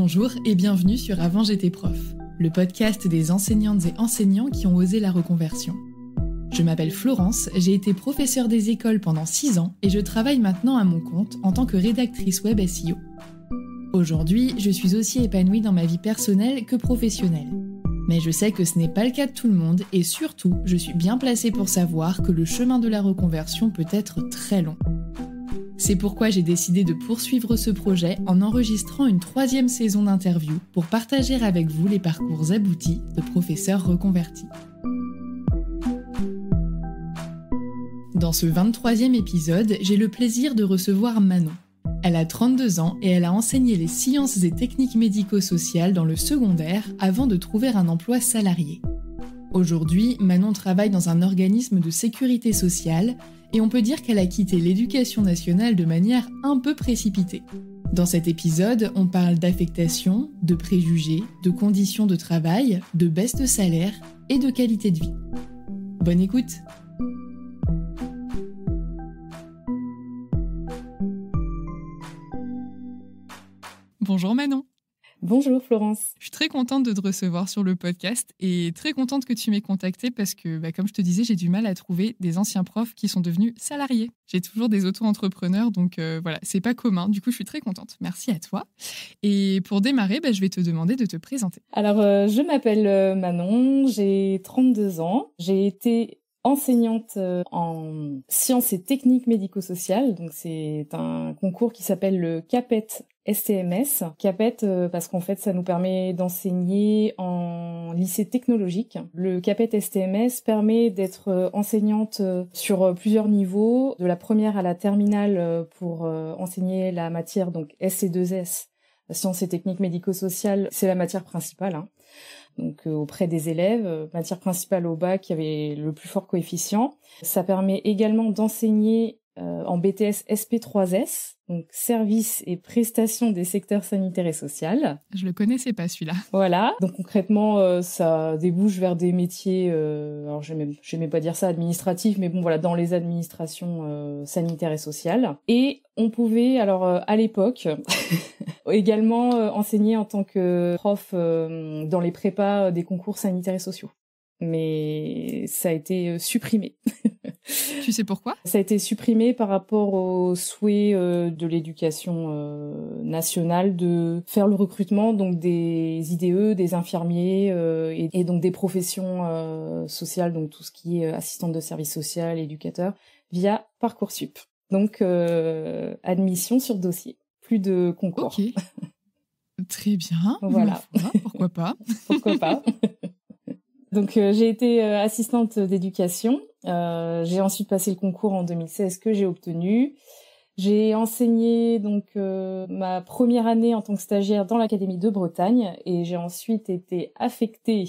Bonjour et bienvenue sur Avant j'étais prof, le podcast des enseignantes et enseignants qui ont osé la reconversion. Je m'appelle Florence, j'ai été professeure des écoles pendant 6 ans et je travaille maintenant à mon compte en tant que rédactrice web SEO. Aujourd'hui, je suis aussi épanouie dans ma vie personnelle que professionnelle. Mais je sais que ce n'est pas le cas de tout le monde et surtout, je suis bien placée pour savoir que le chemin de la reconversion peut être très long. C'est pourquoi j'ai décidé de poursuivre ce projet en enregistrant une 3e saison d'interviews pour partager avec vous les parcours aboutis de professeurs reconvertis. Dans ce 23e épisode, j'ai le plaisir de recevoir Manon. Elle a 32 ans et elle a enseigné les sciences et techniques médico-sociales dans le secondaire avant de trouver un emploi salarié. Aujourd'hui, Manon travaille dans un organisme de sécurité sociale et on peut dire qu'elle a quitté l'éducation nationale de manière un peu précipitée. Dans cet épisode, on parle d'affectation, de préjugés, de conditions de travail, de baisse de salaire et de qualité de vie. Bonne écoute! Bonjour Manon. Bonjour Florence. Je suis très contente de te recevoir sur le podcast et très contente que tu m'aies contactée parce que, comme je te disais, j'ai du mal à trouver des anciens profs qui sont devenus salariés. J'ai toujours des auto-entrepreneurs, donc voilà, c'est pas commun. Du coup, je suis très contente. Merci à toi. Et pour démarrer, je vais te demander de te présenter. Alors, je m'appelle Manon, j'ai 32 ans. J'ai été enseignante en sciences et techniques médico-sociales. Donc, c'est un concours qui s'appelle le CAPET STMS. CAPET parce qu'en fait, ça nous permet d'enseigner en lycée technologique. Le CAPET STMS permet d'être enseignante sur plusieurs niveaux, de la première à la terminale pour enseigner la matière donc SC2S, sciences et techniques médico-sociales, c'est la matière principale. Donc auprès des élèves, matière principale au bac qui avait le plus fort coefficient. Ça permet également d'enseigner en BTS SP3S, donc services et prestations des secteurs sanitaires et social. Je le connaissais pas celui-là. Voilà, donc concrètement ça débouche vers des métiers, alors je vais même pas dire ça administratifs, mais bon voilà, dans les administrations sanitaires et sociales. Et on pouvait alors à l'époque également enseigner en tant que prof dans les prépas des concours sanitaires et sociaux. Mais ça a été supprimé. Tu sais pourquoi ? Ça a été supprimé par rapport au souhait de l'éducation nationale de faire le recrutement donc des IDE, des infirmiers et donc des professions sociales, donc tout ce qui est assistante de service social, éducateur, via Parcoursup. Donc admission sur dossier, plus de concours. Ok, très bien. Voilà. Pourquoi pas ? Pourquoi pas. Donc j'ai été assistante d'éducation. J'ai ensuite passé le concours en 2016 que j'ai obtenu. J'ai enseigné donc ma première année en tant que stagiaire dans l'Académie de Bretagne et j'ai ensuite été affectée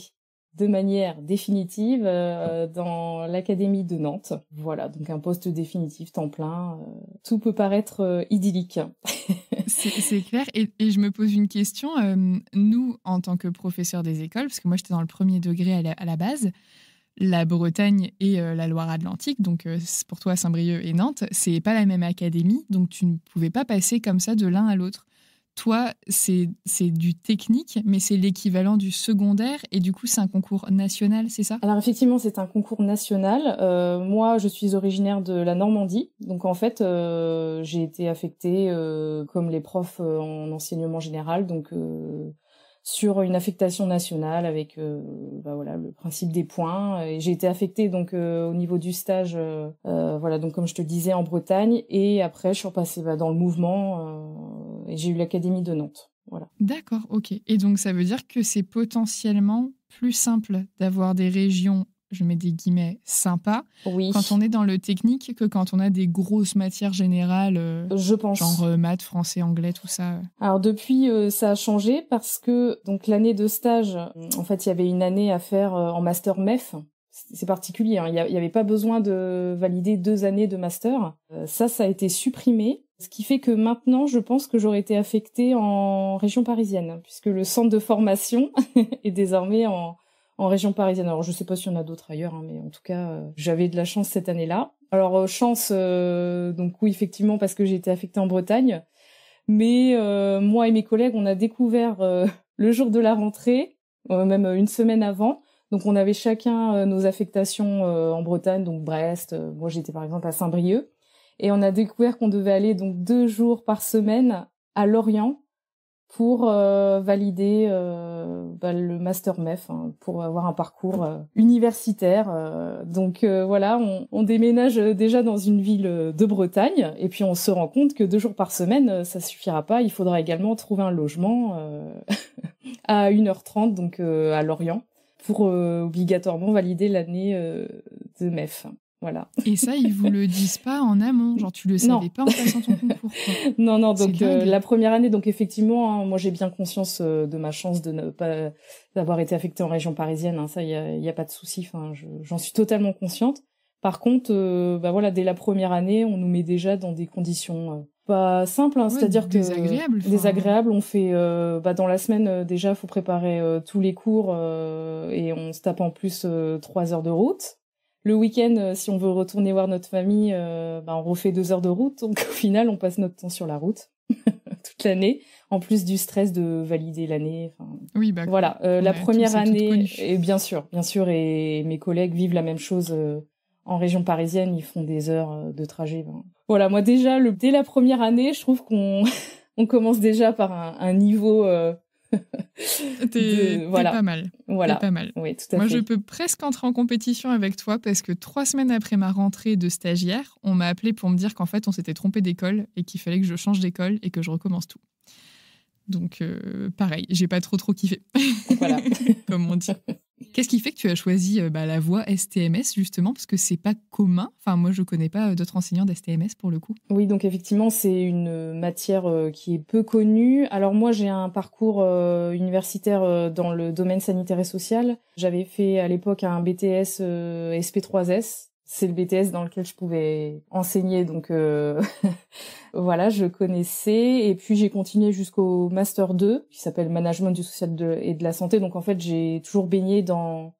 de manière définitive dans l'Académie de Nantes. Voilà, donc un poste définitif, temps plein. Tout peut paraître idyllique. C'est clair. Et je me pose une question. Nous, en tant que professeurs des écoles, parce que moi, j'étais dans le premier degré à la base, la Bretagne et la Loire-Atlantique, donc pour toi, Saint-Brieuc et Nantes, c'est pas la même académie, donc tu ne pouvais pas passer comme ça de l'un à l'autre. Toi, c'est du technique, mais c'est l'équivalent du secondaire, et du coup, c'est un concours national, c'est ça ? Alors effectivement, c'est un concours national. Moi, je suis originaire de la Normandie, donc en fait, j'ai été affectée comme les profs en enseignement général, donc sur une affectation nationale avec voilà le principe des points. Et j'ai été affectée donc au niveau du stage, voilà donc comme je te disais en Bretagne, et après je suis repassée dans le mouvement et j'ai eu l'Académie de Nantes. Voilà. D'accord, ok. Et donc ça veut dire que c'est potentiellement plus simple d'avoir des régions, je mets des guillemets, sympas, oui, quand on est dans le technique que quand on a des grosses matières générales, je pense. Genre maths, français, anglais, tout ça. Alors depuis, ça a changé parce que donc l'année de stage, en fait, il y avait une année à faire en master MEF. C'est particulier, il y avait pas besoin de valider 2 années de master. Ça a été supprimé. Ce qui fait que maintenant, je pense que j'aurais été affectée en région parisienne, puisque le centre de formation est désormais en région parisienne. Alors, je sais pas s'il y en a d'autres ailleurs, mais en tout cas, j'avais de la chance cette année-là. Alors, chance, donc oui, effectivement, parce que j'ai été affectée en Bretagne. Mais moi et mes collègues, on a découvert le jour de la rentrée, même une semaine avant. Donc on avait chacun nos affectations en Bretagne, donc Brest. Moi j'étais par exemple à Saint-Brieuc. Et on a découvert qu'on devait aller donc 2 jours par semaine à Lorient pour valider le master MEF, hein, pour avoir un parcours universitaire. Donc voilà, on déménage déjà dans une ville de Bretagne et puis on se rend compte que 2 jours par semaine, ça suffira pas. Il faudra également trouver un logement à 1h30, donc à Lorient, pour obligatoirement valider l'année de MEF. Voilà. Et ça, ils vous le disent pas en amont, genre tu le savais pas en passant ton concours, quoi. Non, donc la première année, donc effectivement, hein, moi j'ai bien conscience de ma chance de ne pas d'avoir été affectée en région parisienne, hein, ça y a pas de souci, enfin j'en suis totalement consciente. Par contre, voilà, dès la première année, on nous met déjà dans des conditions pas simples, hein, c'est-à-dire désagréables, que désagréables. On fait dans la semaine déjà, faut préparer tous les cours et on se tape en plus 3 heures de route. Le week-end, si on veut retourner voir notre famille, on refait 2 heures de route. Donc au final, on passe notre temps sur la route toute l'année, en plus du stress de valider l'année. Oui, voilà. La première année, et bien sûr, et mes collègues vivent la même chose en région parisienne. Ils font des heures de trajet. Voilà, moi déjà, dès la première année, je trouve qu'on on commence déjà par un niveau. T'es pas mal. Voilà. T'es pas mal. Oui, tout à Moi, fait. je peux presque entrer en compétition avec toi parce que 3 semaines après ma rentrée de stagiaire, on m'a appelé pour me dire qu'en fait, on s'était trompé d'école et qu'il fallait que je change d'école et que je recommence tout. Donc, pareil, j'ai pas trop kiffé. Voilà. Comme on dit. Qu'est-ce qui fait que tu as choisi la voie STMS, justement, parce que c'est pas commun. Enfin, moi, je connais pas d'autres enseignants d'STMS, pour le coup. Oui, donc effectivement, c'est une matière qui est peu connue. Alors moi, j'ai un parcours universitaire dans le domaine sanitaire et social. J'avais fait à l'époque un BTS SP3S. C'est le BTS dans lequel je pouvais enseigner, donc voilà, je connaissais. Et puis j'ai continué jusqu'au Master 2, qui s'appelle Management du social et de la santé. Donc en fait, j'ai toujours baigné dans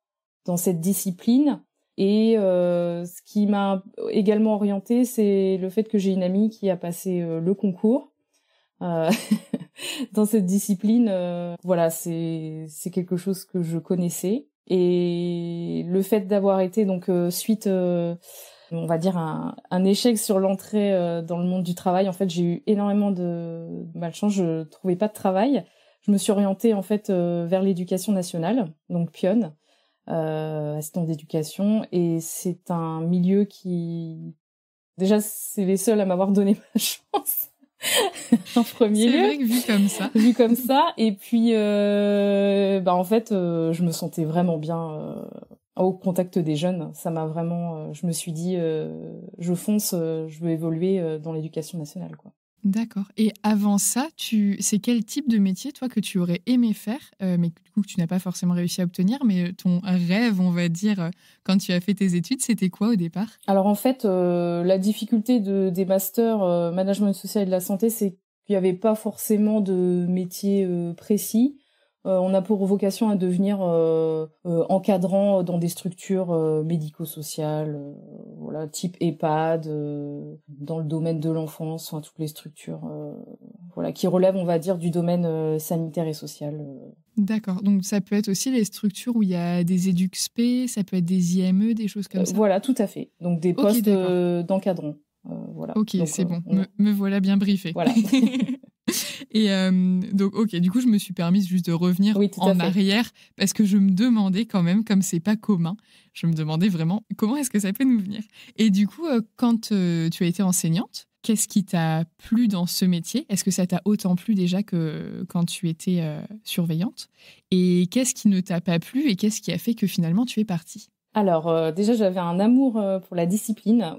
cette discipline. Et ce qui m'a également orientée, c'est le fait que j'ai une amie qui a passé le concours dans cette discipline. Voilà, c'est quelque chose que je connaissais. Et le fait d'avoir été donc suite, on va dire un échec sur l'entrée dans le monde du travail, en fait, j'ai eu énormément de malchance. Je trouvais pas de travail. Je me suis orientée en fait vers l'éducation nationale, donc Pionne. Assistant d'éducation, et c'est un milieu qui déjà c'est les seuls à m'avoir donné ma chance en premier lieu. C'est vrai que vu comme ça, et puis en fait je me sentais vraiment bien au contact des jeunes. Ça m'a vraiment je me suis dit je fonce, je veux évoluer dans l'éducation nationale, quoi. D'accord. Et avant ça, c'est quel type de métier, toi, que tu aurais aimé faire, mais du coup que tu n'as pas forcément réussi à obtenir, mais ton rêve, on va dire, quand tu as fait tes études, c'était quoi au départ ? Alors en fait, la difficulté des masters management social et de la santé, c'est qu'il n'y avait pas forcément de métier précis. On a pour vocation à devenir encadrant dans des structures médico-sociales, voilà, type EHPAD, dans le domaine de l'enfance, enfin toutes les structures voilà, qui relèvent, on va dire, du domaine sanitaire et social. D'accord, donc ça peut être aussi les structures où il y a des EduxP, ça peut être des IME, des choses comme ça. Voilà, tout à fait. Donc des postes d'encadrant. Voilà. Ok, donc, c'est bon, me voilà bien briefée. Voilà. Et donc, ok, du coup, je me suis permise juste de revenir en arrière parce que je me demandais quand même, comme c'est pas commun, je me demandais vraiment comment est-ce que ça peut nous venir. Et du coup, quand tu as été enseignante, qu'est-ce qui t'a plu dans ce métier ? Est-ce que ça t'a autant plu déjà que quand tu étais surveillante ? Et qu'est-ce qui ne t'a pas plu et qu'est-ce qui a fait que finalement tu es partie ? Alors, déjà, j'avais un amour pour la discipline.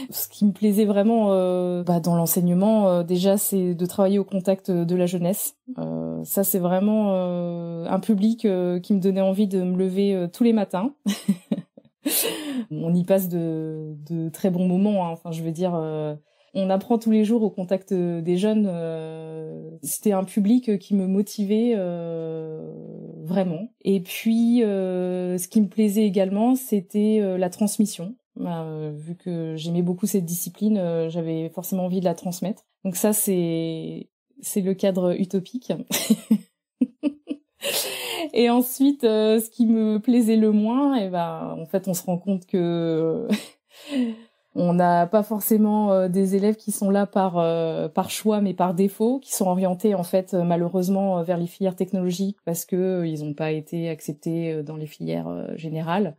Ce qui me plaisait vraiment dans l'enseignement, déjà, c'est de travailler au contact de la jeunesse. Ça, c'est vraiment un public qui me donnait envie de me lever tous les matins. On y passe de très bons moments, hein. Enfin, je veux dire, on apprend tous les jours au contact des jeunes. C'était un public qui me motivait vraiment. Et puis, ce qui me plaisait également, c'était la transmission. Vu que j'aimais beaucoup cette discipline, j'avais forcément envie de la transmettre. Donc ça, c'est le cadre utopique. Et ensuite, ce qui me plaisait le moins, en fait, on se rend compte que on n'a pas forcément des élèves qui sont là par choix, mais par défaut, qui sont orientés en fait malheureusement vers les filières technologiques parce que ils n'ont pas été acceptés dans les filières générales.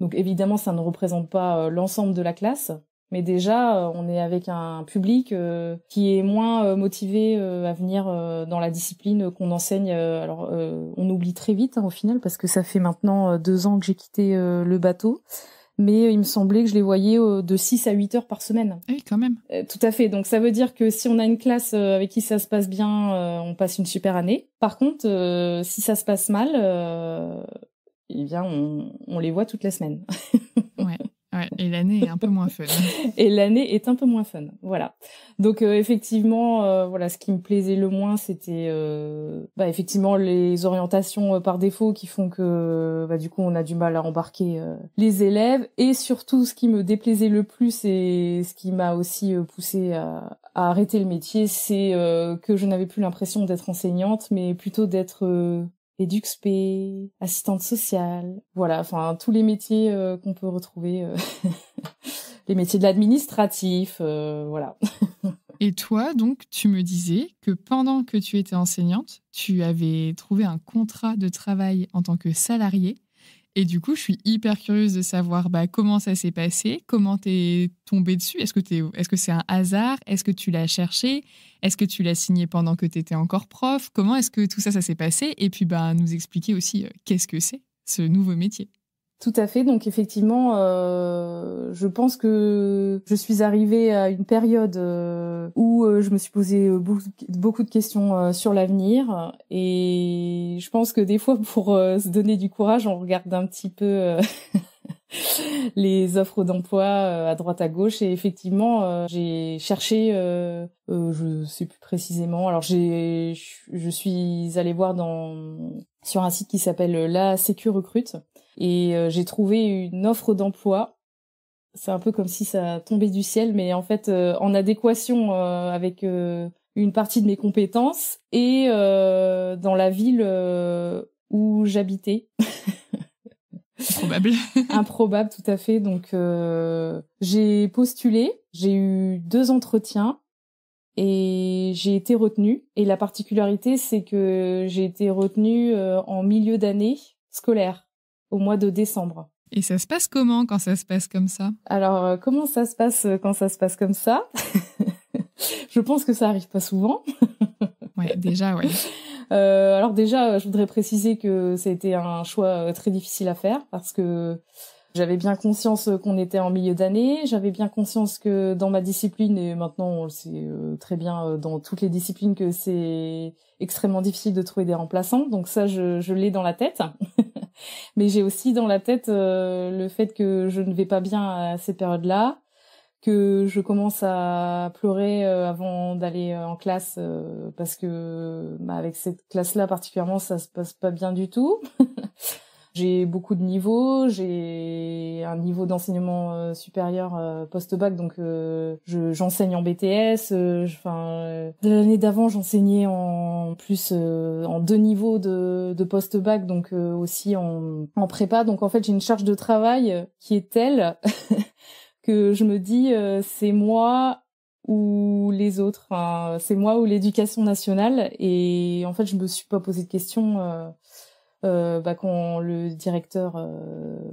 Donc évidemment, ça ne représente pas l'ensemble de la classe. Mais déjà, on est avec un public qui est moins motivé à venir dans la discipline qu'on enseigne. Alors, on oublie très vite au final, parce que ça fait maintenant 2 ans que j'ai quitté le bateau. Mais il me semblait que je les voyais de 6 à 8 heures par semaine. Oui, quand même. Tout à fait. Donc ça veut dire que si on a une classe avec qui ça se passe bien, on passe une super année. Par contre, si ça se passe mal, on les voit toute la semaine. Ouais, et l'année est un peu moins fun. Et l'année est un peu moins fun, voilà. Donc effectivement, ce qui me plaisait le moins, c'était effectivement les orientations par défaut qui font que du coup on a du mal à embarquer les élèves. Et surtout, ce qui me déplaisait le plus et ce qui m'a aussi poussé à arrêter le métier, c'est que je n'avais plus l'impression d'être enseignante, mais plutôt d'être EduxP, assistante sociale, voilà, enfin tous les métiers qu'on peut retrouver, les métiers de l'administratif, voilà. Et toi, donc, tu me disais que pendant que tu étais enseignante, tu avais trouvé un contrat de travail en tant que salarié. Et du coup, je suis hyper curieuse de savoir comment ça s'est passé, comment t'es tombée dessus. Est-ce que c'est un hasard? Est-ce que tu l'as cherché? Est-ce que tu l'as signé pendant que tu étais encore prof? Comment est-ce que tout ça s'est passé? Et puis, nous expliquer aussi qu'est-ce que c'est, ce nouveau métier. Tout à fait. Donc effectivement, je pense que je suis arrivée à une période où je me suis posé beaucoup de questions sur l'avenir. Et je pense que des fois, pour se donner du courage, on regarde un petit peu les offres d'emploi à droite à gauche. Et effectivement, j'ai cherché, je sais plus précisément. Alors je suis allée voir sur un site qui s'appelle La Sécu Recrute. Et j'ai trouvé une offre d'emploi. C'est un peu comme si ça tombait du ciel, mais en fait en adéquation avec une partie de mes compétences et dans la ville où j'habitais. Improbable. Improbable, tout à fait. Donc j'ai postulé, j'ai eu 2 entretiens et j'ai été retenue. Et la particularité, c'est que j'ai été retenue en milieu d'année scolaire, au mois de décembre. Et ça se passe comment quand ça se passe comme ça? Alors, comment ça se passe quand ça se passe comme ça? Je pense que ça arrive pas souvent. Ouais, déjà, ouais. Alors déjà, je voudrais préciser que ça a été un choix très difficile à faire parce que j'avais bien conscience qu'on était en milieu d'année. J'avais bien conscience que dans ma discipline, et maintenant on le sait très bien dans toutes les disciplines, que c'est extrêmement difficile de trouver des remplaçants. Donc ça, je l'ai dans la tête. Mais j'ai aussi dans la tête le fait que je ne vais pas bien à cette période-là, que je commence à pleurer avant d'aller en classe parce que avec cette classe-là particulièrement, ça se passe pas bien du tout. J'ai beaucoup de niveaux, j'ai un niveau d'enseignement supérieur post-bac, donc j'enseigne en BTS. De l'année d'avant, j'enseignais en 2 niveaux de post-bac, donc aussi en prépa. Donc en fait, j'ai une charge de travail qui est telle que je me dis c'est moi ou les autres. Enfin, c'est moi ou l'éducation nationale. Et en fait, je me suis pas posé de questions. Quand le directeur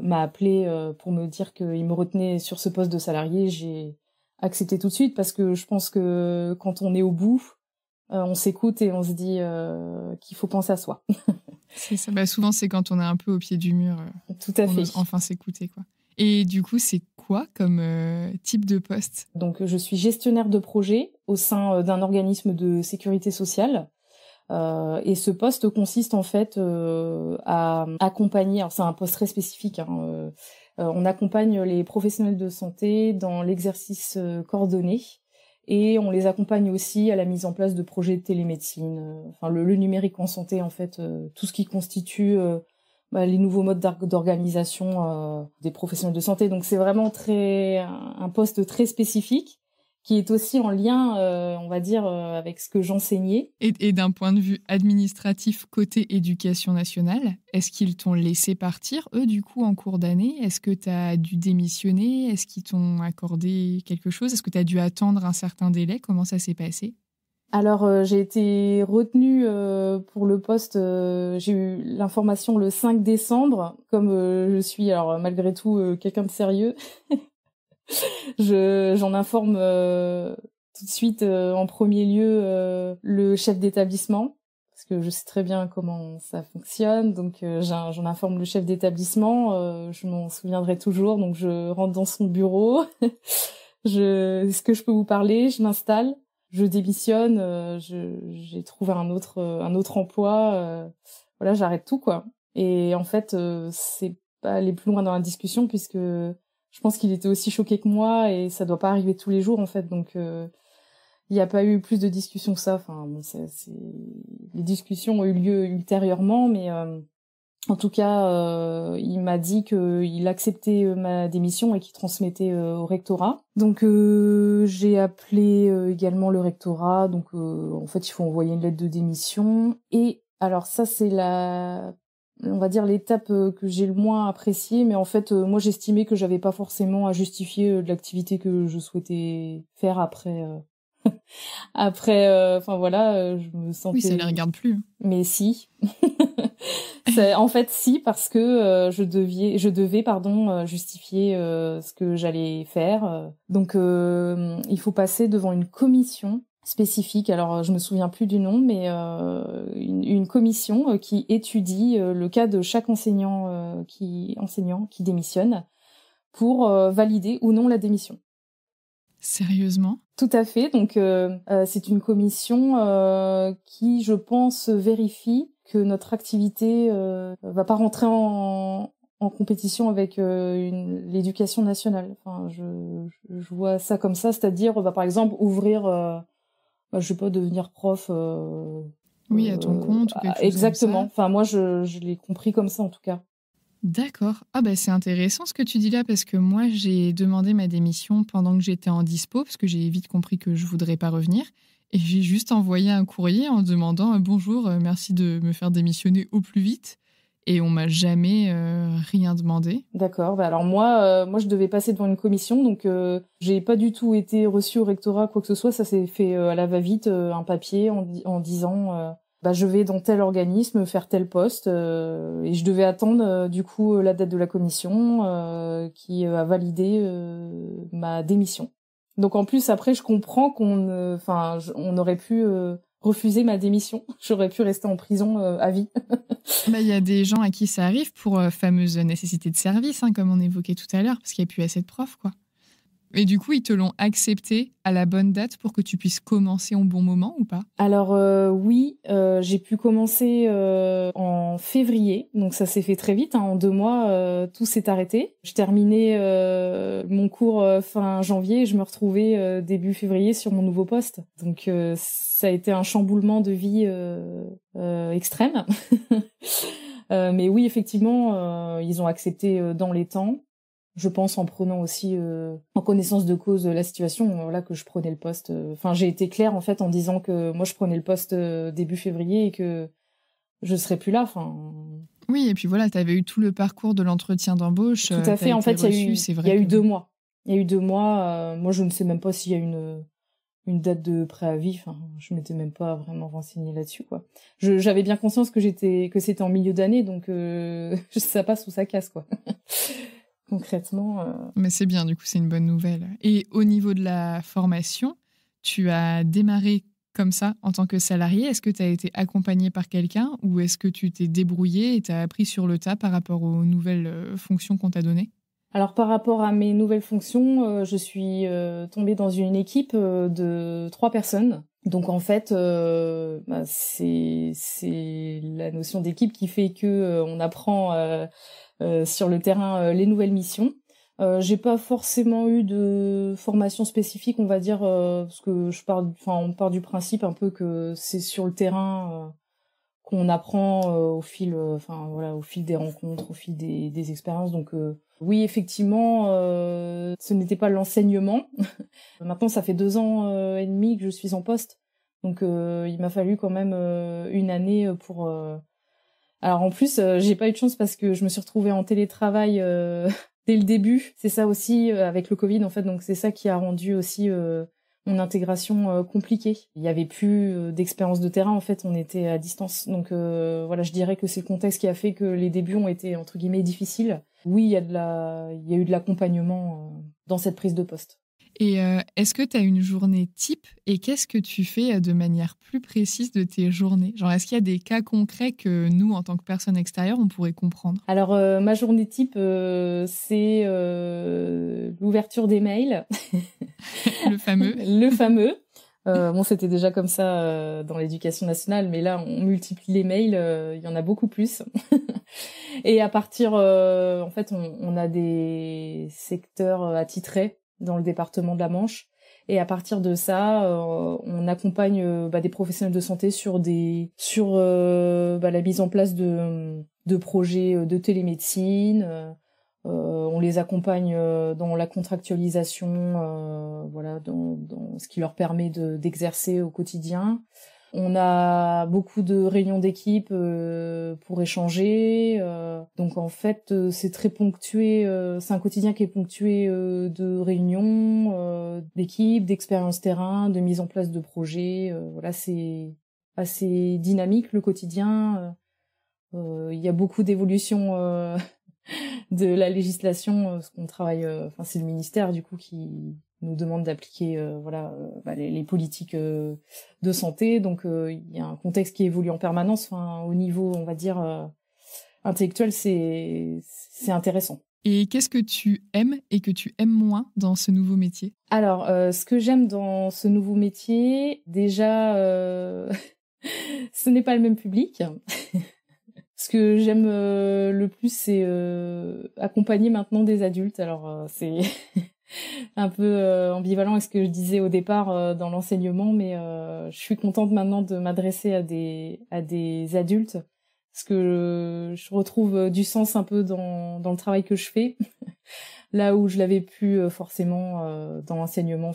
m'a appelé pour me dire qu'il me retenait sur ce poste de salarié, j'ai accepté tout de suite parce que je pense que quand on est au bout, on s'écoute et on se dit qu'il faut penser à soi. C'est ça. Souvent, c'est quand on est un peu au pied du mur tout à qu'on fait. ose enfin s'écouter, quoi. Et du coup, c'est quoi comme type de poste? Donc, je suis gestionnaire de projet au sein d'un organisme de sécurité sociale. Et ce poste consiste en fait à accompagner, alors c'est un poste très spécifique, on accompagne les professionnels de santé dans l'exercice coordonné et on les accompagne aussi à la mise en place de projets de télémédecine, le numérique en santé en fait, tout ce qui constitue les nouveaux modes d'organisation des professionnels de santé. Donc c'est vraiment un poste très spécifique qui est aussi en lien, on va dire, avec ce que j'enseignais. Et d'un point de vue administratif, côté éducation nationale, est-ce qu'ils t'ont laissé partir, eux, du coup, en cours d'année? Est-ce que tu as dû démissionner? Est-ce qu'ils t'ont accordé quelque chose? Est-ce que tu as dû attendre un certain délai? Comment ça s'est passé? Alors, j'ai été retenue pour le poste. J'ai eu l'information le 5 décembre. Comme je suis, alors malgré tout, quelqu'un de sérieux, j'en informe tout de suite en premier lieu le chef d'établissement, parce que je sais très bien comment ça fonctionne. Donc, j'en informe le chef d'établissement. Je m'en souviendrai toujours. Donc, je rentre dans son bureau. Est-ce que je peux vous parler? Je m'installe. Je démissionne, j'ai trouvé un autre emploi, voilà, j'arrête tout, quoi. Et en fait, c'est pas aller plus loin dans la discussion, puisque je pense qu'il était aussi choqué que moi, et ça doit pas arriver tous les jours, en fait. Donc, il n'y a pas eu plus de discussions que ça. Enfin, bon, les discussions ont eu lieu ultérieurement, mais en tout cas, il m'a dit qu'il acceptait ma démission et qu'il transmettait au rectorat. Donc j'ai appelé également le rectorat. Donc en fait, il faut envoyer une lettre de démission. Et alors ça, c'est on va dire l'étape que j'ai le moins appréciée. Mais en fait, moi, j'estimais que j'avais pas forcément à justifier de l'activité que je souhaitais faire après. Enfin voilà, je me sentais... Oui, ça les regarde plus. Mais si. En fait, si, parce que je devais justifier ce que j'allais faire. Donc, il faut passer devant une commission spécifique. Alors, je me souviens plus du nom, mais une commission qui étudie le cas de chaque enseignant qui démissionne pour valider ou non la démission. Sérieusement? Tout à fait. Donc, c'est une commission qui, je pense, vérifie que notre activité va pas rentrer en compétition avec l'éducation nationale. Enfin, je vois ça comme ça, c'est-à-dire, par exemple, ouvrir, je sais pas, devenir prof. Oui, à ton compte ou quelque chose exactement. comme ça. Enfin, moi, je l'ai compris comme ça, en tout cas. D'accord. Ah bah c'est intéressant ce que tu dis là, parce que moi j'ai demandé ma démission pendant que j'étais en dispo, parce que j'ai vite compris que je voudrais pas revenir. Et j'ai juste envoyé un courrier en demandant bonjour, merci de me faire démissionner au plus vite. Et on m'a jamais rien demandé. D'accord. Bah alors moi je devais passer devant une commission, donc j'ai pas du tout été reçue au rectorat, quoi que ce soit. Ça s'est fait à la va-vite, un papier en disant je vais dans tel organisme faire tel poste, et je devais attendre du coup la date de la commission qui a validé ma démission. Donc en plus après je comprends on aurait pu refuser ma démission. J'aurais pu rester en prison à vie. Il y a des gens à qui ça arrive pour fameuse nécessité de service, hein, comme on évoquait tout à l'heure, parce qu'il n'y a plus assez de profs, quoi. Et du coup, ils te l'ont accepté à la bonne date pour que tu puisses commencer au bon moment ou pas? Alors oui, j'ai pu commencer en février, donc ça s'est fait très vite, hein, en 2 mois, tout s'est arrêté. Je terminais mon cours fin janvier et je me retrouvais début février sur mon nouveau poste. Donc ça a été un chamboulement de vie extrême. Mais oui, effectivement, ils ont accepté dans les temps. Je pense en prenant aussi en connaissance de cause la situation, que je prenais le poste. Enfin, j'ai été claire en fait en disant que moi je prenais le poste début février et que je serais plus là. Enfin. Oui, et puis voilà, tu avais eu tout le parcours de l'entretien d'embauche. Tout à fait. En fait, il y a eu 2 mois. Il y a eu 2 mois. Moi, je ne sais même pas s'il y a une date de préavis. Enfin, je m'étais même pas vraiment renseignée là-dessus, quoi. J'avais bien conscience que c'était en milieu d'année, donc ça passe ou ça casse, quoi. Concrètement. Mais c'est bien, du coup, c'est une bonne nouvelle. Et au niveau de la formation, tu as démarré comme ça en tant que salarié. Est-ce que tu as été accompagné par quelqu'un ou est-ce que tu t'es débrouillé et tu as appris sur le tas par rapport aux nouvelles fonctions qu'on t'a données? Alors par rapport à mes nouvelles fonctions, je suis tombée dans une équipe de 3 personnes. Donc en fait, c'est la notion d'équipe qui fait que on apprend sur le terrain les nouvelles missions. J'ai pas forcément eu de formation spécifique, on va dire, parce que on part du principe un peu que c'est sur le terrain qu'on apprend au fil des rencontres, au fil des expériences. Donc oui, effectivement, ce n'était pas l'enseignement. Maintenant, ça fait 2 ans et demi que je suis en poste. Donc il m'a fallu quand même une année pour... Alors en plus, j'ai pas eu de chance parce que je me suis retrouvée en télétravail dès le début. C'est ça aussi avec le Covid en fait. Donc c'est ça qui a rendu aussi mon intégration compliquée. Il y avait plus d'expérience de terrain en fait. On était à distance. Donc voilà, je dirais que c'est le contexte qui a fait que les débuts ont été entre guillemets difficiles. Oui, il y a eu de l'accompagnement dans cette prise de poste. Et est-ce que tu as une journée type et qu'est-ce que tu fais de manière plus précise de tes journées ? Genre, est-ce qu'il y a des cas concrets que nous, en tant que personnes extérieures, on pourrait comprendre ? Alors, ma journée type, c'est l'ouverture des mails. Le fameux. Le fameux. Bon, c'était déjà comme ça dans l'éducation nationale, mais là, on multiplie les mails, il y en a beaucoup plus. Et à partir, en fait, on a des secteurs attitrés dans le département de la Manche. Et à partir de ça, on accompagne des professionnels de santé sur la mise en place de projets de télémédecine. On les accompagne dans la contractualisation, dans ce qui leur permet d'exercer au quotidien. On a beaucoup de réunions d'équipe pour échanger. Donc en fait, c'est très ponctué. C'est un quotidien qui est ponctué de réunions, d'équipes, d'expériences terrain, de mise en place de projets. Voilà, c'est assez dynamique le quotidien. Il y a beaucoup d'évolutions de la législation, parce qu'on travaille. C'est le ministère du coup qui nous demande d'appliquer les politiques de santé. Donc il y a un contexte qui évolue en permanence. Au niveau, on va dire, intellectuel, c'est intéressant. Et qu'est-ce que tu aimes et que tu aimes moins dans ce nouveau métier ? Alors, ce que j'aime dans ce nouveau métier, déjà, ce n'est pas le même public. Ce que j'aime le plus, c'est accompagner maintenant des adultes. Alors, c'est un peu ambivalent avec ce que je disais au départ dans l'enseignement, mais je suis contente maintenant de m'adresser à des adultes, parce que je retrouve du sens un peu dans le travail que je fais, là où je l'avais plus forcément dans l'enseignement.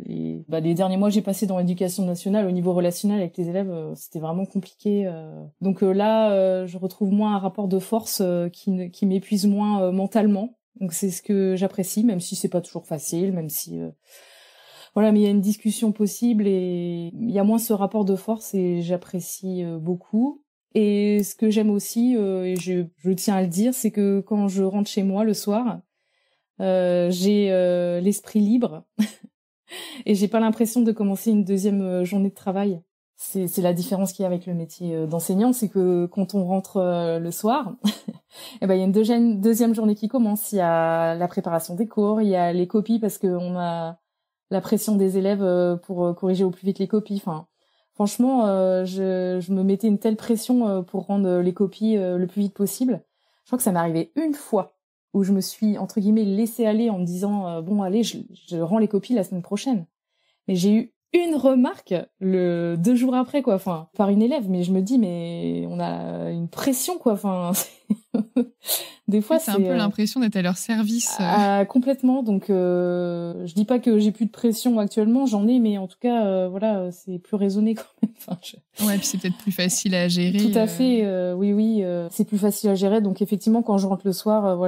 Les derniers mois que j'ai passé dans l'éducation nationale au niveau relationnel avec les élèves, c'était vraiment compliqué. Donc là, je retrouve moins un rapport de force qui m'épuise moins mentalement. Donc c'est ce que j'apprécie, même si c'est pas toujours facile, même si mais il y a une discussion possible et il y a moins ce rapport de force et j'apprécie beaucoup. Et ce que j'aime aussi, et je tiens à le dire, c'est que quand je rentre chez moi le soir, j'ai l'esprit libre et j'ai pas l'impression de commencer une deuxième journée de travail. C'est la différence qu'il y a avec le métier d'enseignant, c'est que quand on rentre le soir, il y a une deuxième journée qui commence. Il y a la préparation des cours, il y a les copies parce qu'on a la pression des élèves pour corriger au plus vite les copies. Franchement, je me mettais une telle pression pour rendre les copies le plus vite possible. Je crois que ça m'est arrivé une fois où je me suis, entre guillemets, laissée aller en me disant bon, allez, je rends les copies la semaine prochaine. Mais j'ai eu une remarque 2 jours après, quoi, par une élève. Mais je me dis, mais on a une pression, quoi, des fois, c'est un peu l'impression d'être à leur service. Complètement. Donc, je dis pas que j'ai plus de pression actuellement, j'en ai, mais en tout cas, c'est plus raisonné quand même. Ouais, puis c'est peut-être plus facile à gérer. Tout à fait. Oui, c'est plus facile à gérer. Donc, effectivement, quand je rentre le soir,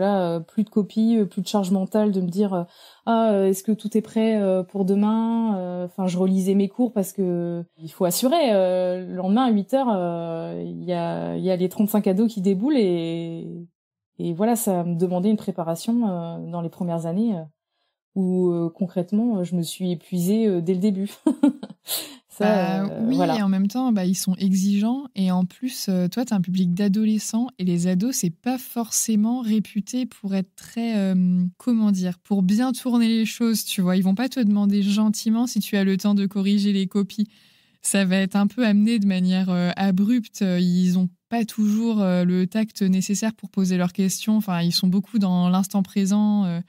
plus de copies, plus de charge mentale, de me dire est-ce que tout est prêt pour demain. Je relisais mes cours parce que il faut assurer. Le lendemain à 8h, il y a les 35 ados qui déboulent et voilà, ça me demandait une préparation dans les premières années où concrètement, je me suis épuisée dès le début. Oui, voilà. Et en même temps, ils sont exigeants. Et en plus, toi, tu as un public d'adolescents. Et les ados, c'est pas forcément réputé pour être très... pour bien tourner les choses, tu vois. Ils vont pas te demander gentiment si tu as le temps de corriger les copies. Ça va être un peu amené de manière abrupte. Ils ont pas toujours le tact nécessaire pour poser leurs questions. Ils sont beaucoup dans l'instant présent.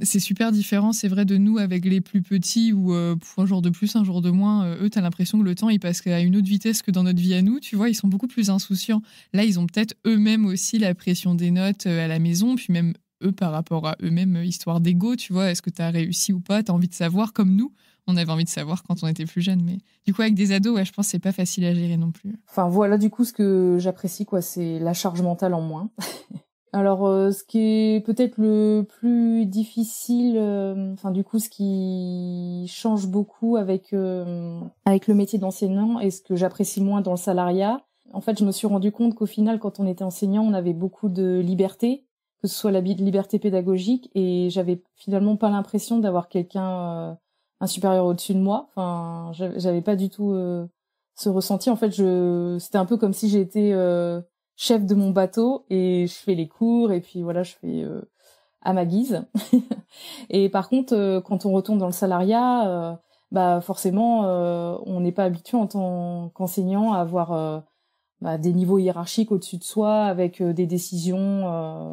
C'est super différent, c'est vrai, de nous avec les plus petits où pour un jour de plus, un jour de moins, eux, t'as l'impression que le temps, il passe à une autre vitesse que dans notre vie à nous, tu vois, ils sont beaucoup plus insouciants. Là, ils ont peut-être eux-mêmes aussi la pression des notes à la maison, puis même eux par rapport à eux-mêmes, histoire d'ego, tu vois, est-ce que t'as réussi ou pas, t'as envie de savoir, comme nous, on avait envie de savoir quand on était plus jeune, mais du coup, avec des ados, ouais, je pense que c'est pas facile à gérer non plus. Enfin, voilà, du coup, ce que j'apprécie, quoi, c'est la charge mentale en moins. Alors, ce qui est peut-être le plus difficile, enfin du coup, ce qui change beaucoup avec le métier d'enseignant et ce que j'apprécie moins dans le salariat, en fait, je me suis rendu compte qu'au final, quand on était enseignant, on avait beaucoup de liberté, que ce soit la liberté pédagogique, et j'avais finalement pas l'impression d'avoir quelqu'un, un supérieur au-dessus de moi. Enfin, j'avais pas du tout ce ressenti. En fait, c'était un peu comme si j'étais chef de mon bateau et je fais les cours et puis voilà, je fais à ma guise. Et par contre, quand on retourne dans le salariat, bah forcément, on n'est pas habitué en tant qu'enseignant à avoir des niveaux hiérarchiques au-dessus de soi avec des décisions.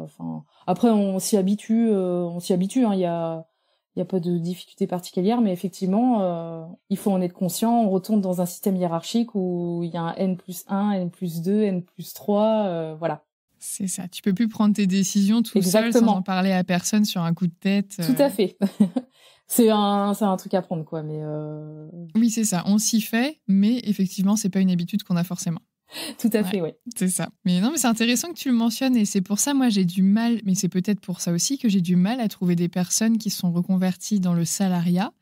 Enfin, après, on s'y habitue. Hein, il y a pas de difficulté particulière, mais effectivement, il faut en être conscient. On retourne dans un système hiérarchique où il y a un N+1, N+2, N+3, voilà. C'est ça. Tu peux plus prendre tes décisions tout seul sans en parler à personne sur un coup de tête. Tout à fait. C'est un truc à prendre, quoi. Mais oui, c'est ça. On s'y fait, mais effectivement, c'est pas une habitude qu'on a forcément. Tout à fait, oui. C'est ça. Mais non, mais c'est intéressant que tu le mentionnes et c'est pour ça, moi, j'ai du mal, mais c'est peut-être pour ça aussi que j'ai du mal à trouver des personnes qui sont reconverties dans le salariat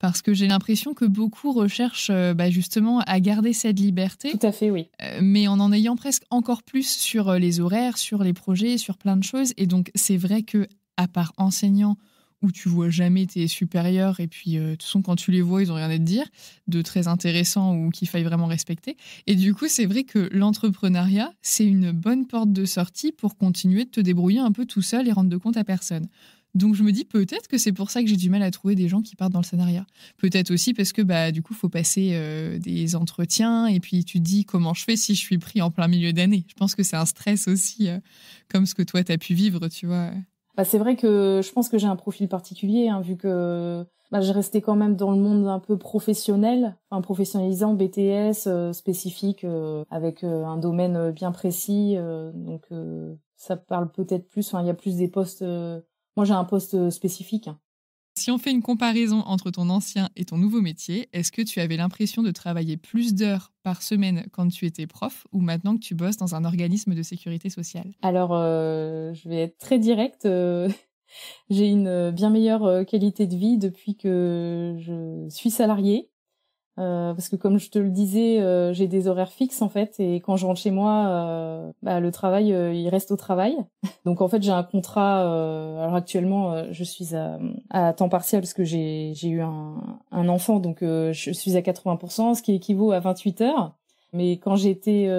parce que j'ai l'impression que beaucoup recherchent justement à garder cette liberté. Tout à fait, oui. Mais en ayant presque encore plus sur les horaires, sur les projets, sur plein de choses. Et donc, c'est vrai que à part enseignant, où tu vois jamais tes supérieurs et puis de toute façon quand tu les vois ils ont rien à te dire de très intéressant ou qu'il faille vraiment respecter et du coup c'est vrai que l'entrepreneuriat c'est une bonne porte de sortie pour continuer de te débrouiller un peu tout seul et rendre de compte à personne. Donc je me dis peut-être que c'est pour ça que j'ai du mal à trouver des gens qui partent dans le salariat. Peut-être aussi parce que du coup faut passer des entretiens et puis tu te dis comment je fais si je suis pris en plein milieu d'année. Je pense que c'est un stress aussi comme ce que toi t'as pu vivre, tu vois. C'est vrai que je pense que j'ai un profil particulier, hein, vu que je restais quand même dans le monde un peu professionnel, enfin professionnalisant, BTS spécifique, avec un domaine bien précis. Donc ça parle peut-être plus. Enfin, il y a plus des postes. Moi, j'ai un poste spécifique. Si on fait une comparaison entre ton ancien et ton nouveau métier, est-ce que tu avais l'impression de travailler plus d'heures par semaine quand tu étais prof ou maintenant que tu bosses dans un organisme de sécurité sociale ? Alors, je vais être très directe. J'ai une bien meilleure qualité de vie depuis que je suis salariée. Parce que comme je te le disais, j'ai des horaires fixes en fait, et quand je rentre chez moi, le travail il reste au travail. Donc en fait j'ai un contrat. Alors actuellement je suis à temps partiel parce que j'ai eu un enfant, donc je suis à 80%, ce qui équivaut à 28 heures. Mais quand j'étais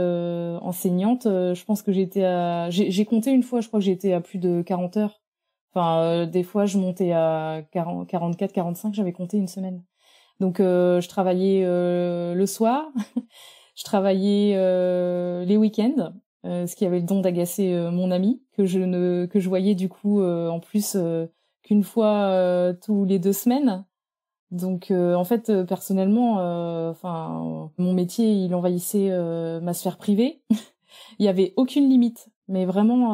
enseignante, je pense que j'ai compté une fois, je crois que j'étais à plus de 40 heures. Enfin des fois je montais à 40, 44, 45, j'avais compté une semaine. Donc je travaillais le soir, je travaillais les week-ends, ce qui avait le don d'agacer mon ami que je voyais du coup en plus qu'une fois tous les 2 semaines. Donc en fait personnellement, mon métier il envahissait ma sphère privée. Il y avait aucune limite. Mais vraiment,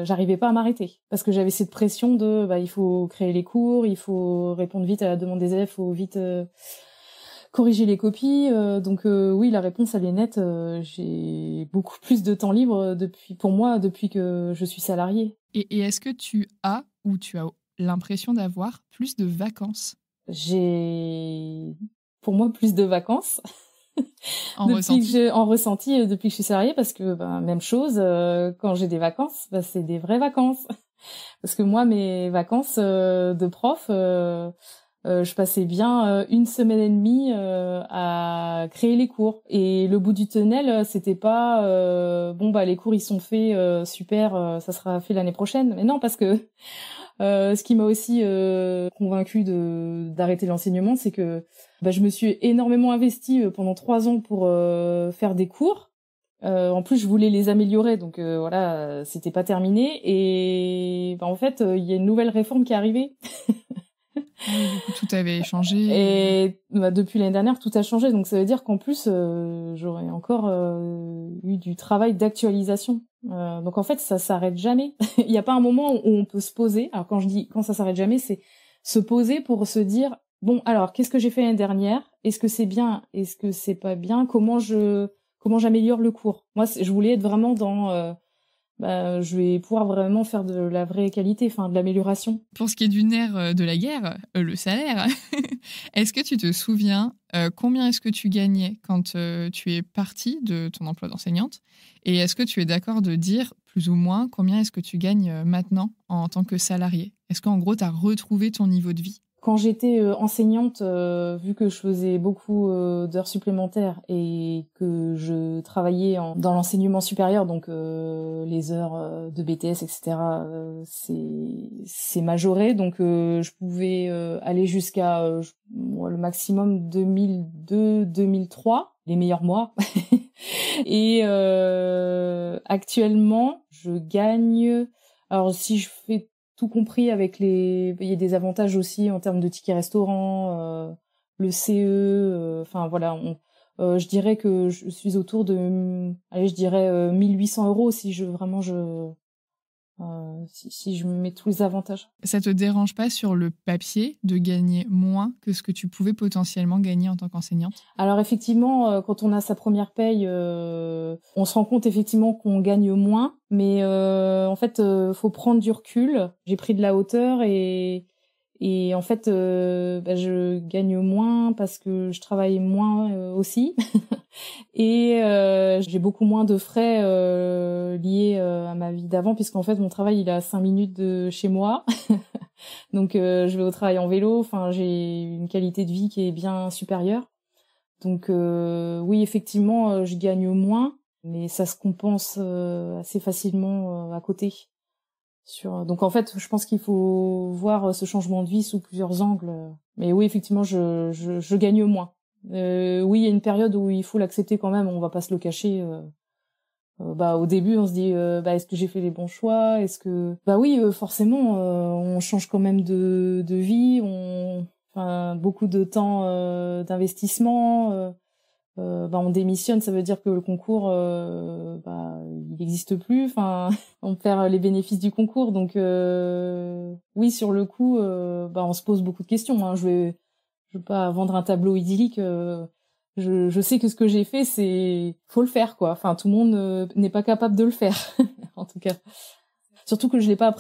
j'arrivais pas à m'arrêter parce que j'avais cette pression de, il faut créer les cours, il faut répondre vite à la demande des élèves, il faut vite corriger les copies. Donc oui, la réponse elle est nette. J'ai beaucoup plus de temps libre depuis que je suis salariée. Et est-ce que tu as l'impression d'avoir plus de vacances ? J'ai, pour moi, plus de vacances. En ressenti depuis que je suis salariée, parce que même chose, quand j'ai des vacances, c'est des vraies vacances. Parce que moi, mes vacances de prof, je passais bien 1 semaine et demie à créer les cours. Et le bout du tunnel, c'était pas les cours ils sont faits, super, ça sera fait l'année prochaine. Mais non, parce que ce qui m'a aussi convaincue d'arrêter l'enseignement, c'est que je me suis énormément investie pendant 3 ans pour faire des cours. En plus, je voulais les améliorer, donc voilà, c'était pas terminé. Et en fait, il y a une nouvelle réforme qui est arrivée. Ah oui, du coup, tout avait changé. Et depuis l'année dernière, tout a changé. Donc ça veut dire qu'en plus, j'aurais encore eu du travail d'actualisation. Donc en fait, ça s'arrête jamais. Il n'y a pas un moment où on peut se poser. Alors quand ça s'arrête jamais, c'est se poser pour se dire, bon, alors qu'est-ce que j'ai fait l'année dernière? Est-ce que c'est bien? Est-ce que c'est pas bien? Comment j'améliore le cours? Moi, je voulais être vraiment dans je vais pouvoir vraiment faire de la vraie qualité, enfin de l'amélioration. Pour ce qui est du nerf de la guerre, le salaire, est-ce que tu te souviens combien est-ce que tu gagnais quand tu es partie de ton emploi d'enseignante? Et est-ce que tu es d'accord de dire plus ou moins combien est-ce que tu gagnes maintenant en tant que salarié? Est-ce qu'en gros, tu as retrouvé ton niveau de vie? Quand j'étais enseignante, vu que je faisais beaucoup d'heures supplémentaires et que je travaillais dans l'enseignement supérieur, donc les heures de BTS, etc., c'est majoré, donc je pouvais aller jusqu'à le maximum 2002-2003, les meilleurs mois. Et actuellement, je gagne... Alors si je fais tout compris avec il y a des avantages aussi en termes de tickets restaurant, le CE, enfin voilà, je dirais que je suis autour de, 1800 € si si je me mets tous les avantages. Ça te dérange pas sur le papier de gagner moins que ce que tu pouvais potentiellement gagner en tant qu'enseignante? Alors effectivement, quand on a sa première paye, on se rend compte effectivement qu'on gagne moins, mais en fait, faut prendre du recul. J'ai pris de la hauteur et en fait, je gagne moins parce que je travaille moins aussi. Et j'ai beaucoup moins de frais liés à ma vie d'avant, puisqu'en fait, mon travail, il est à 5 minutes de chez moi. Donc, je vais au travail en vélo. Enfin, j'ai une qualité de vie qui est bien supérieure. Donc, oui, effectivement, je gagne moins, mais ça se compense assez facilement à côté. Donc, en fait, je pense qu'il faut voir ce changement de vie sous plusieurs angles. Mais oui, effectivement, je gagne moins. Oui, il y a une période où il faut l'accepter quand même, on va pas se le cacher. Au début, on se dit, est-ce que j'ai fait les bons choix? Est-ce que, oui, forcément, on change quand même de vie, beaucoup de temps d'investissement. On démissionne, ça veut dire que le concours, il n'existe plus. Enfin, on perd les bénéfices du concours, donc oui, sur le coup, on se pose beaucoup de questions. Hein. Je veux pas vendre un tableau idyllique. Je sais que ce que j'ai fait, faut le faire, quoi. Enfin, tout le monde n'est pas capable de le faire, en tout cas. Surtout que je l'ai pas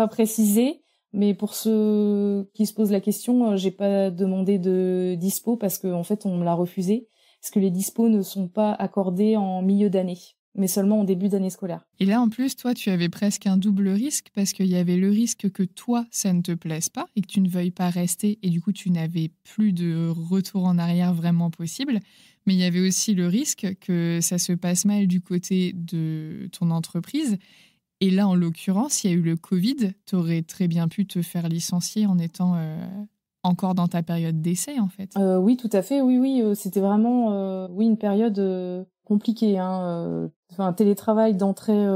précisé, mais pour ceux qui se posent la question, j'ai pas demandé de dispo parce que en fait, on me l'a refusé, parce que les dispos ne sont pas accordés en milieu d'année, mais seulement en début d'année scolaire. Et là, en plus, toi, tu avais presque un double risque parce qu'il y avait le risque que toi, ça ne te plaise pas et que tu ne veuilles pas rester et du coup, tu n'avais plus de retour en arrière vraiment possible. Mais il y avait aussi le risque que ça se passe mal du côté de ton entreprise. Et là, en l'occurrence, il y a eu le Covid. Tu aurais très bien pu te faire licencier en étant encore dans ta période d'essai, en fait. Oui, tout à fait. Oui. C'était vraiment une période compliquée. Hein. Télétravail d'entrée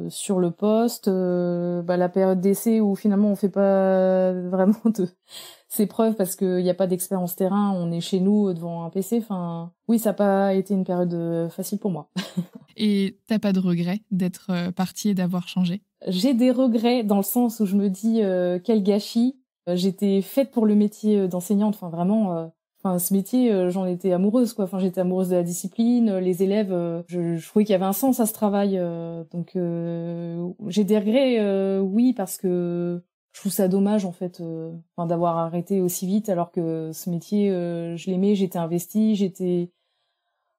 sur le poste. La période d'essai où finalement on fait pas vraiment de ses preuves parce qu'il n'y a pas d'expérience terrain. On est chez nous devant un PC. Enfin, oui, ça n'a pas été une période facile pour moi. Et t'as pas de regret d'être partie et d'avoir changé? J'ai des regrets dans le sens où je me dis quel gâchis. J'étais faite pour le métier d'enseignante. Enfin, vraiment, ce métier, j'en étais amoureuse, quoi. Enfin, j'étais amoureuse de la discipline, les élèves. Je trouvais qu'il y avait un sens à ce travail. Donc, j'ai des regrets, oui, parce que je trouve ça dommage, en fait, d'avoir arrêté aussi vite, alors que ce métier, je l'aimais, j'étais investie, j'étais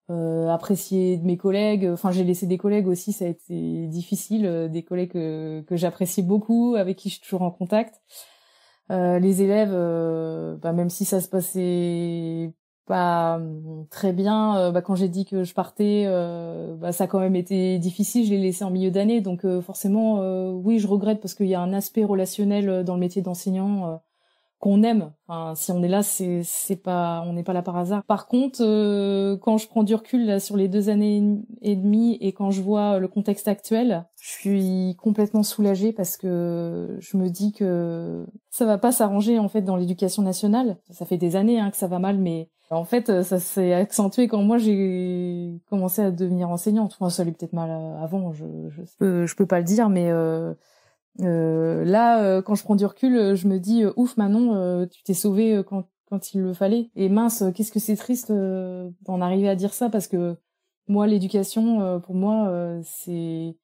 appréciée de mes collègues. Enfin, j'ai laissé des collègues aussi, ça a été difficile, des collègues que j'appréciais beaucoup, avec qui je suis toujours en contact. Les élèves, même si ça se passait pas très bien, quand j'ai dit que je partais, ça a quand même été difficile. Je l'ai laissé en milieu d'année, donc forcément, oui, je regrette parce qu'il y a un aspect relationnel dans le métier d'enseignant qu'on aime. Enfin, si on est là, c'est pas, on n'est pas là par hasard. Par contre, quand je prends du recul là, sur les 2 années et demie et quand je vois le contexte actuel, je suis complètement soulagée parce que je me dis que ça va pas s'arranger en fait dans l'éducation nationale. Ça fait des années que ça va mal, mais en fait, ça s'est accentué quand moi j'ai commencé à devenir enseignante. Enfin, ça allait peut-être mal avant, je peux pas le dire, mais là, quand je prends du recul, je me dis ouf Manon, tu t'es sauvée quand il le fallait. Et mince, qu'est-ce que c'est triste d'en arriver à dire ça, parce que moi, l'éducation, pour moi, c'est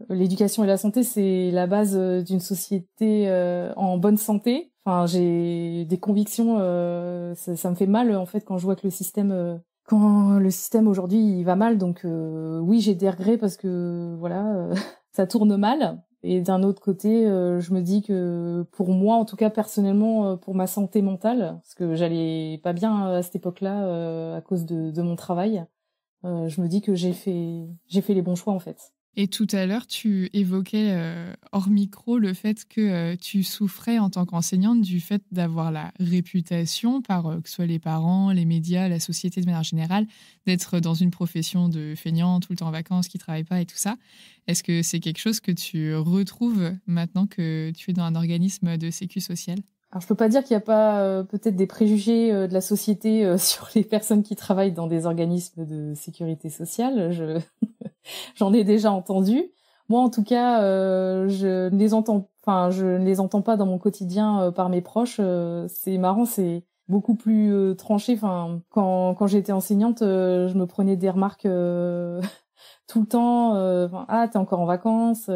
l'éducation et la santé, c'est la base d'une société en bonne santé. Enfin, j'ai des convictions, ça me fait mal en fait quand je vois que quand le système aujourd'hui il va mal. Donc oui, j'ai des regrets parce que voilà, ça tourne mal. Et d'un autre côté, je me dis que pour moi, en tout cas personnellement, pour ma santé mentale, parce que j'allais pas bien à cette époque-là à cause de mon travail, je me dis que j'ai fait les bons choix en fait. Et tout à l'heure, tu évoquais hors micro le fait que tu souffrais en tant qu'enseignante du fait d'avoir la réputation par que ce soit les parents, les médias, la société de manière générale, d'être dans une profession de feignant, tout le temps en vacances, qui ne travaille pas et tout ça. Est-ce que c'est quelque chose que tu retrouves maintenant que tu es dans un organisme de sécu sociale ? Alors je peux pas dire qu'il y a pas peut-être des préjugés de la société sur les personnes qui travaillent dans des organismes de sécurité sociale. J'en ai déjà entendu. Moi, en tout cas, je ne les entends pas dans mon quotidien par mes proches. C'est marrant, c'est beaucoup plus tranché. Enfin, quand j'étais enseignante, je me prenais des remarques tout le temps. Ah, t'es encore en vacances.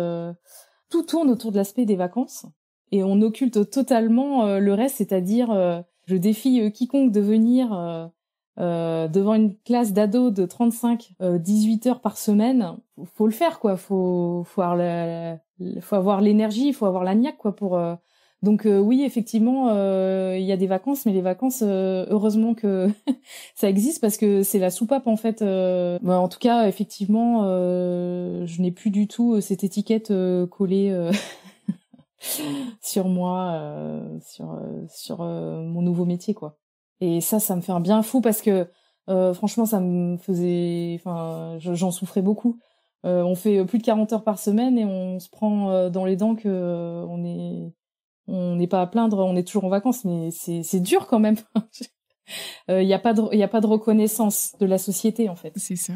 Tout tourne autour de l'aspect des vacances et on occulte totalement le reste, c'est-à-dire je défie quiconque de venir devant une classe d'ados de 18 heures par semaine. Faut le faire, quoi. Faut avoir l'énergie, il faut avoir la niaque, quoi, pour donc oui, effectivement, il y a des vacances, mais les vacances, heureusement que ça existe, parce que c'est la soupape en fait. En tout cas, effectivement, je n'ai plus du tout cette étiquette collée sur moi, sur mon nouveau métier, quoi. Et ça me fait un bien fou, parce que franchement, ça me faisait, enfin, j'en souffrais beaucoup. On fait plus de 40 heures par semaine et on se prend dans les dents que on n'est pas à plaindre, on est toujours en vacances, mais c'est dur quand même. Il y a pas de reconnaissance de la société en fait. C'est ça.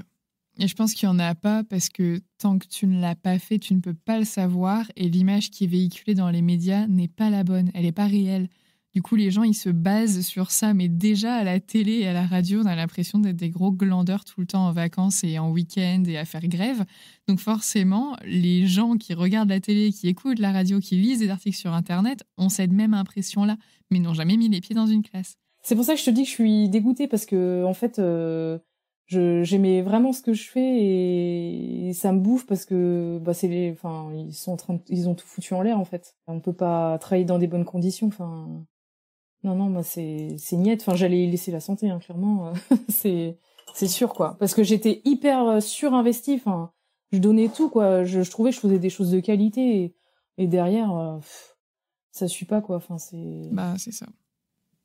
Et je pense qu'il n'y en a pas parce que tant que tu ne l'as pas fait, tu ne peux pas le savoir, et l'image qui est véhiculée dans les médias n'est pas la bonne, elle n'est pas réelle. Du coup, les gens, ils se basent sur ça, mais déjà à la télé et à la radio, on a l'impression d'être des gros glandeurs tout le temps en vacances et en week-end et à faire grève. Donc forcément, les gens qui regardent la télé, qui écoutent la radio, qui lisent des articles sur Internet, ont cette même impression-là, mais n'ont jamais mis les pieds dans une classe. C'est pour ça que je te dis que je suis dégoûtée, parce que en fait, j'aimais vraiment ce que je fais et ça me bouffe, parce que ils ont tout foutu en l'air en fait. On peut pas travailler dans des bonnes conditions. Enfin, non, moi c'est niette. Enfin, j'allais y laisser la santé, hein, clairement. c'est sûr, quoi. Parce que j'étais hyper surinvestie. Enfin, je donnais tout, quoi. Je trouvais que je faisais des choses de qualité et derrière, ça suit pas, quoi. Enfin, c'est ça.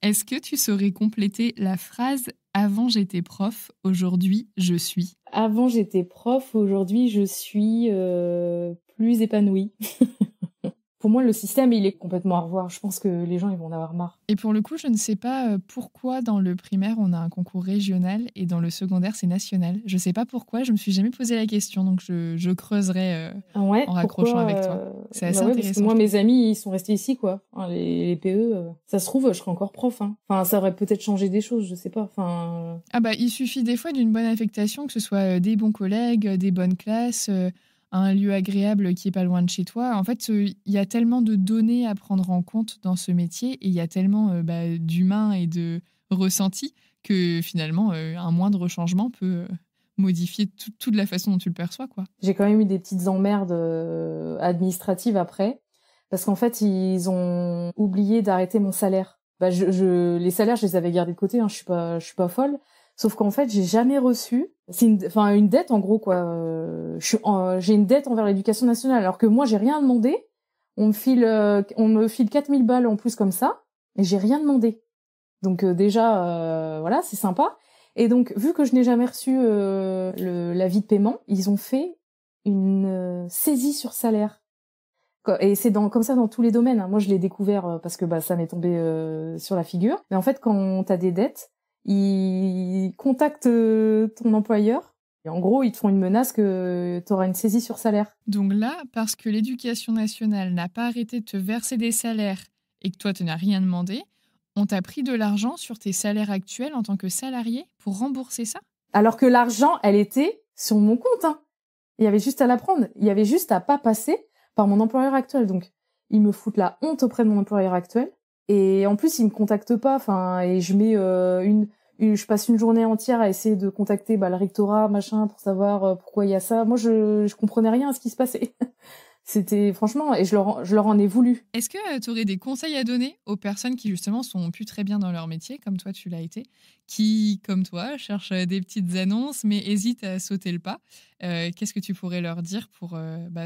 Est-ce que tu saurais compléter la phrase « Avant j'étais prof, aujourd'hui je suis ». Avant j'étais prof, aujourd'hui je suis plus épanouie. Pour moi, le système, il est complètement à revoir. Je pense que les gens, ils vont en avoir marre. Et pour le coup, je ne sais pas pourquoi dans le primaire, on a un concours régional et dans le secondaire, c'est national. Je ne sais pas pourquoi, je me suis jamais posé la question, donc je creuserai en raccrochant avec toi. C'est assez intéressant. Parce que moi, mes amis, ils sont restés ici, quoi. Enfin, les PE, ça se trouve, je serais encore prof. Hein. Enfin, ça aurait peut-être changé des choses, je sais pas. Enfin... il suffit des fois d'une bonne affectation, que ce soit des bons collègues, des bonnes classes... un lieu agréable qui est pas loin de chez toi. En fait, il y a tellement de données à prendre en compte dans ce métier et il y a tellement d'humains et de ressentis que finalement, un moindre changement peut modifier toute la façon dont tu le perçois, quoi. J'ai quand même eu des petites emmerdes administratives après, parce qu'en fait, ils ont oublié d'arrêter mon salaire. Les salaires, je les avais gardés de côté, hein, je suis pas folle. Sauf qu'en fait, j'ai jamais reçu. C'est une dette, en gros, quoi. J'ai une dette envers l'éducation nationale, alors que moi, j'ai rien demandé. On me file 4000 balles en plus comme ça. et j'ai rien demandé. Donc déjà, voilà, c'est sympa. Et donc, vu que je n'ai jamais reçu l'avis de paiement, ils ont fait une saisie sur salaire. Et c'est comme ça dans tous les domaines. Moi, je l'ai découvert parce que ça m'est tombé sur la figure. Mais en fait, quand t'as des dettes, ils contactent ton employeur. Et en gros, ils te font une menace que t'auras une saisie sur salaire. Donc là, parce que l'Éducation nationale n'a pas arrêté de te verser des salaires et que toi, tu n'as rien demandé, on t'a pris de l'argent sur tes salaires actuels en tant que salarié pour rembourser ça ? Alors que l'argent, elle était sur mon compte. Hein. Il y avait juste à la prendre. Il y avait juste à pas passer par mon employeur actuel. Donc, ils me foutent la honte auprès de mon employeur actuel. Et en plus, ils me contactent pas. Enfin, et je mets je passe une journée entière à essayer de contacter le rectorat, machin, pour savoir pourquoi il y a ça. Moi, je comprenais rien à ce qui se passait. C'était franchement, et je leur en ai voulu. Est-ce que tu aurais des conseils à donner aux personnes qui justement sont plus très bien dans leur métier, comme toi tu l'as été, qui, comme toi, cherchent des petites annonces mais hésitent à sauter le pas ? Qu'est-ce que tu pourrais leur dire pour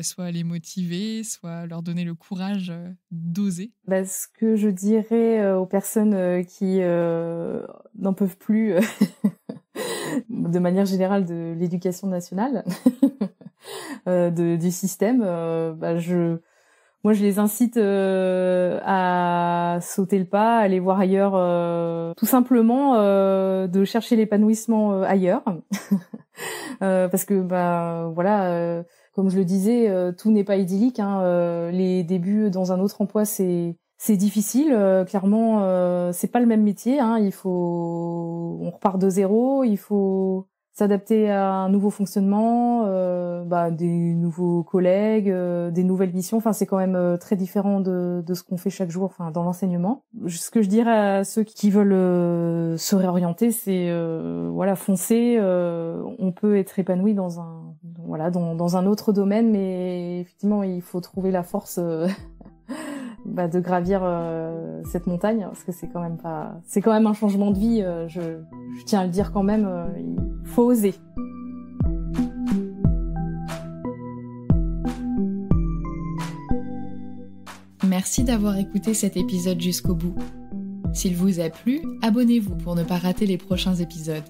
soit les motiver, soit leur donner le courage d'oser ? Ce que je dirais aux personnes qui n'en peuvent plus de manière générale de l'éducation nationale, du système, moi je les incite à sauter le pas, à aller voir ailleurs, tout simplement de chercher l'épanouissement ailleurs, parce que comme je le disais, tout n'est pas idyllique. Hein, les débuts dans un autre emploi c'est difficile, clairement, c'est pas le même métier. Hein, on repart de zéro, il faut s'adapter à un nouveau fonctionnement, des nouveaux collègues, des nouvelles missions. Enfin, c'est quand même très différent de ce qu'on fait chaque jour, dans l'enseignement. Ce que je dirais à ceux qui veulent se réorienter, c'est foncez. On peut être épanoui dans un autre domaine, mais effectivement, il faut trouver la force de gravir cette montagne, parce que c'est quand même un changement de vie. Je tiens à le dire quand même. Il faut oser. Merci d'avoir écouté cet épisode jusqu'au bout. S'il vous a plu, abonnez-vous pour ne pas rater les prochains épisodes.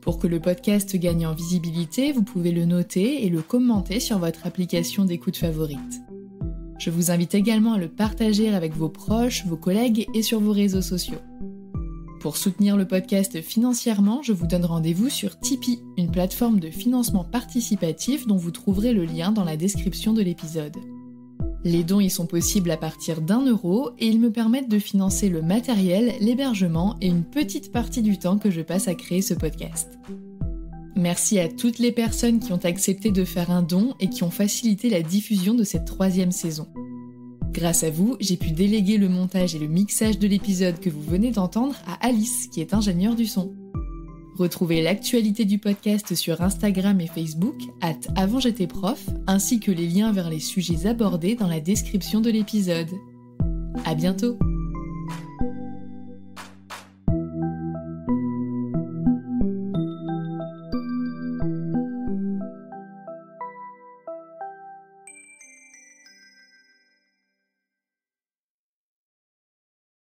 Pour que le podcast gagne en visibilité, vous pouvez le noter et le commenter sur votre application d'écoute favorite. Je vous invite également à le partager avec vos proches, vos collègues et sur vos réseaux sociaux. Pour soutenir le podcast financièrement, je vous donne rendez-vous sur Tipeee, une plateforme de financement participatif dont vous trouverez le lien dans la description de l'épisode. Les dons y sont possibles à partir d'1 € et ils me permettent de financer le matériel, l'hébergement et une petite partie du temps que je passe à créer ce podcast. Merci à toutes les personnes qui ont accepté de faire un don et qui ont facilité la diffusion de cette 3e saison. Grâce à vous, j'ai pu déléguer le montage et le mixage de l'épisode que vous venez d'entendre à Alice, qui est ingénieure du son. Retrouvez l'actualité du podcast sur Instagram et Facebook, @avantj'étaisprof, ainsi que les liens vers les sujets abordés dans la description de l'épisode. À bientôt!